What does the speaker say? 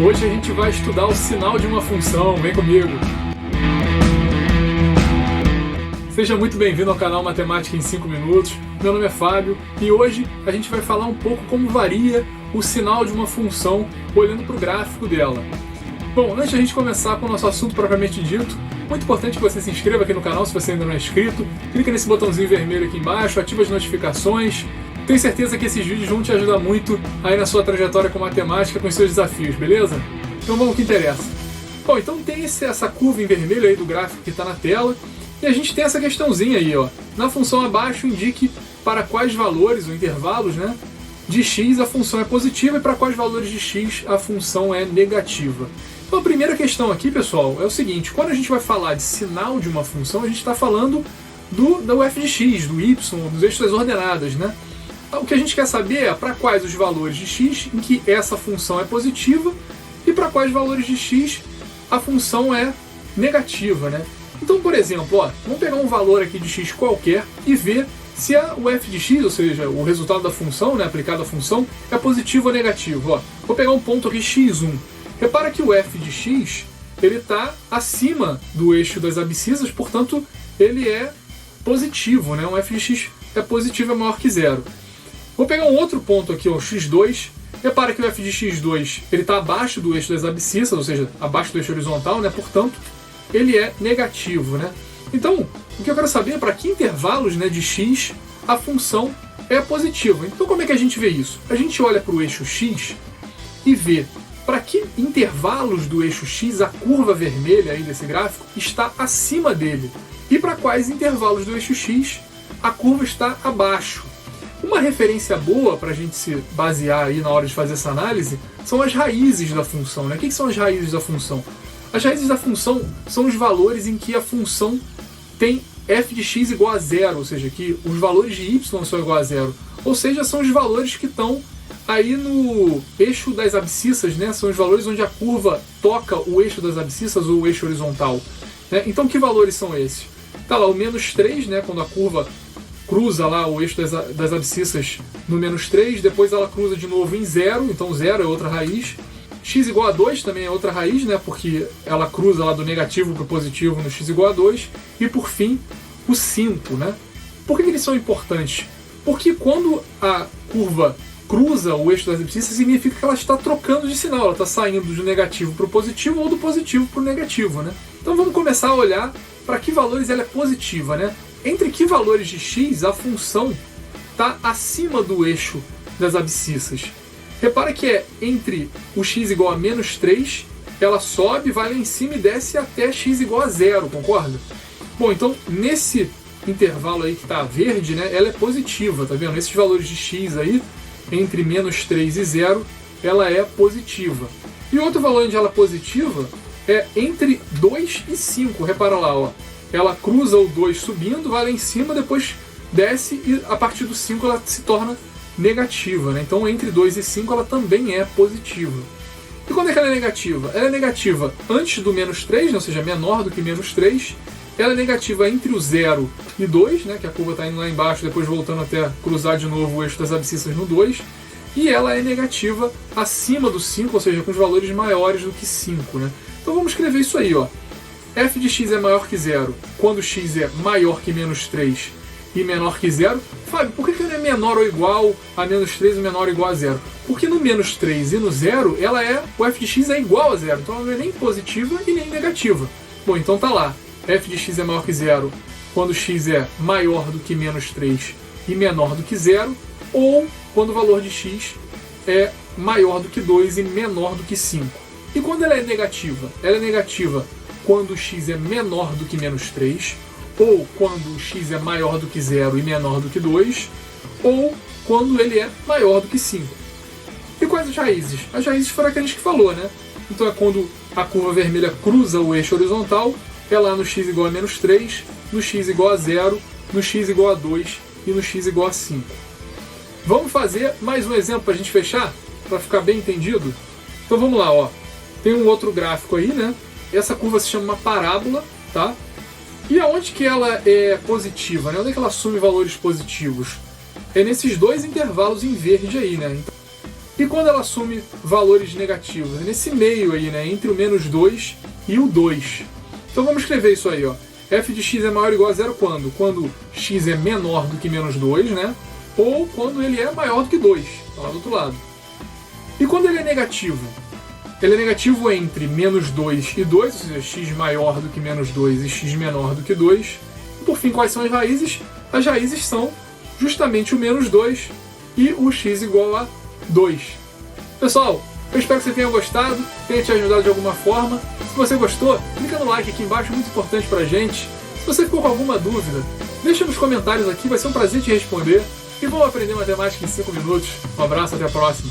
Hoje a gente vai estudar o sinal de uma função, vem comigo! Seja muito bem-vindo ao canal Matemática em 5 Minutos, meu nome é Fábio e hoje a gente vai falar um pouco como varia o sinal de uma função olhando para o gráfico dela. Bom, antes de a gente começar com o nosso assunto propriamente dito, muito importante que você se inscreva aqui no canal se você ainda não é inscrito, clica nesse botãozinho vermelho aqui embaixo, ativa as notificações. Tenho certeza que esses vídeos vão te ajudar muito aí na sua trajetória com matemática, com os seus desafios, beleza? Então vamos ao que interessa. Bom, então tem essa curva em vermelho aí do gráfico que está na tela, e a gente tem essa questãozinha aí, ó. Na função abaixo indique para quais valores, ou intervalos, né, de x a função é positiva e para quais valores de x a função é negativa. Então a primeira questão aqui, pessoal, é o seguinte: quando a gente vai falar de sinal de uma função, a gente está falando do f de x, do y, dos eixos das ordenadas, né? O que a gente quer saber é para quais os valores de x em que essa função é positiva e para quais valores de x a função é negativa, né? Então, por exemplo, ó, vamos pegar um valor aqui de x qualquer e ver se o f de x, ou seja, o resultado da função, né, aplicado à função, é positivo ou negativo. Ó, vou pegar um ponto aqui, x1. Repara que o f de x ele está acima do eixo das abscissas, portanto, ele é positivo, né? Um f de x é positivo, é maior que zero. Vou pegar um outro ponto aqui, o x2. Repara que o f de x2 está abaixo do eixo das abscissas, ou seja, abaixo do eixo horizontal, né? Portanto, ele é negativo, né? Então, o que eu quero saber é para que intervalos, né, de x a função é positiva. Então, como é que a gente vê isso? A gente olha para o eixo x e vê para que intervalos do eixo x a curva vermelha aí desse gráfico está acima dele e para quais intervalos do eixo x a curva está abaixo. Uma referência boa para a gente se basear aí na hora de fazer essa análise são as raízes da função, né? O que são as raízes da função? As raízes da função são os valores em que a função tem f de x igual a zero, ou seja, que os valores de y são igual a zero. Ou seja, são os valores que estão aí no eixo das abscissas, né? São os valores onde a curva toca o eixo das abscissas ou o eixo horizontal, né? Então, que valores são esses? Tá lá o menos 3, né? Quando a curva cruza lá o eixo das abscissas no menos 3, depois ela cruza de novo em 0, então 0 é outra raiz. X igual a 2 também é outra raiz, né, porque ela cruza lá do negativo para o positivo no x igual a 2. E por fim, o 5. Né? Por que eles são importantes? Porque quando a curva cruza o eixo das abscissas, significa que ela está trocando de sinal, ela está saindo do negativo para o positivo ou do positivo para o negativo. Né? Então vamos começar a olhar para que valores ela é positiva. Né? Entre que valores de x a função está acima do eixo das abscissas. Repara que é entre o x igual a menos 3, ela sobe, vai lá em cima e desce até x igual a 0, concorda? Bom, então nesse intervalo aí que está verde, né, ela é positiva, tá vendo? Esses valores de x aí, entre menos 3 e 0, ela é positiva. E outro valor onde ela é positiva é entre 2 e 5, repara lá, ó. Ela cruza o 2 subindo, vai lá em cima, depois desce e a partir do 5 ela se torna negativa, né? Então entre 2 e 5 ela também é positiva. E quando é que ela é negativa? Ela é negativa antes do menos 3, né? Ou seja, menor do que menos 3. Ela é negativa entre o 0 e 2, né? Que a curva está indo lá embaixo, depois voltando até cruzar de novo o eixo das abscissas no 2. E ela é negativa acima do 5, ou seja, com os valores maiores do que 5. Né? Então vamos escrever isso aí, ó. F de x é maior que 0 quando x é maior que menos 3 e menor que 0. Fábio, por que ela é menor ou igual a menos 3 e menor ou igual a 0? Porque no menos 3 e no 0, o f de x é igual a 0. Então ela não é nem positiva e nem negativa. Bom, então tá lá. F de x é maior que 0 quando x é maior do que menos 3 e menor do que 0. Ou quando o valor de x é maior do que 2 e menor do que 5. E quando ela é negativa? Ela é negativa quando x é menor do que menos 3, ou quando x é maior do que 0 e menor do que 2, ou quando ele é maior do que 5. E quais as raízes? As raízes foram aquelas que falou, né? Então é quando a curva vermelha cruza o eixo horizontal, é lá no x igual a menos 3, no x igual a 0, no x igual a 2 e no x igual a 5. Vamos fazer mais um exemplo para a gente fechar, para ficar bem entendido? Então vamos lá, ó. Tem um outro gráfico aí, né? Essa curva se chama uma parábola, tá? E aonde que ela é positiva, né? Onde é que ela assume valores positivos? É nesses dois intervalos em verde aí, né? E quando ela assume valores negativos? É nesse meio aí, né? Entre o menos 2 e o 2. Então vamos escrever isso aí, ó. F de x é maior ou igual a zero quando? Quando x é menor do que menos 2, né? Ou quando ele é maior do que 2, tá lá do outro lado. E quando ele é negativo? Ele é negativo entre menos 2 e 2, ou seja, x maior do que menos 2 e x menor do que 2. E por fim, quais são as raízes? As raízes são justamente o menos 2 e o x igual a 2. Pessoal, eu espero que você tenha gostado, tenha te ajudado de alguma forma. Se você gostou, clica no like aqui embaixo, muito importante pra gente. Se você ficou com alguma dúvida, deixa nos comentários aqui, vai ser um prazer te responder. E vamos aprender matemática em 5 minutos. Um abraço, até a próxima.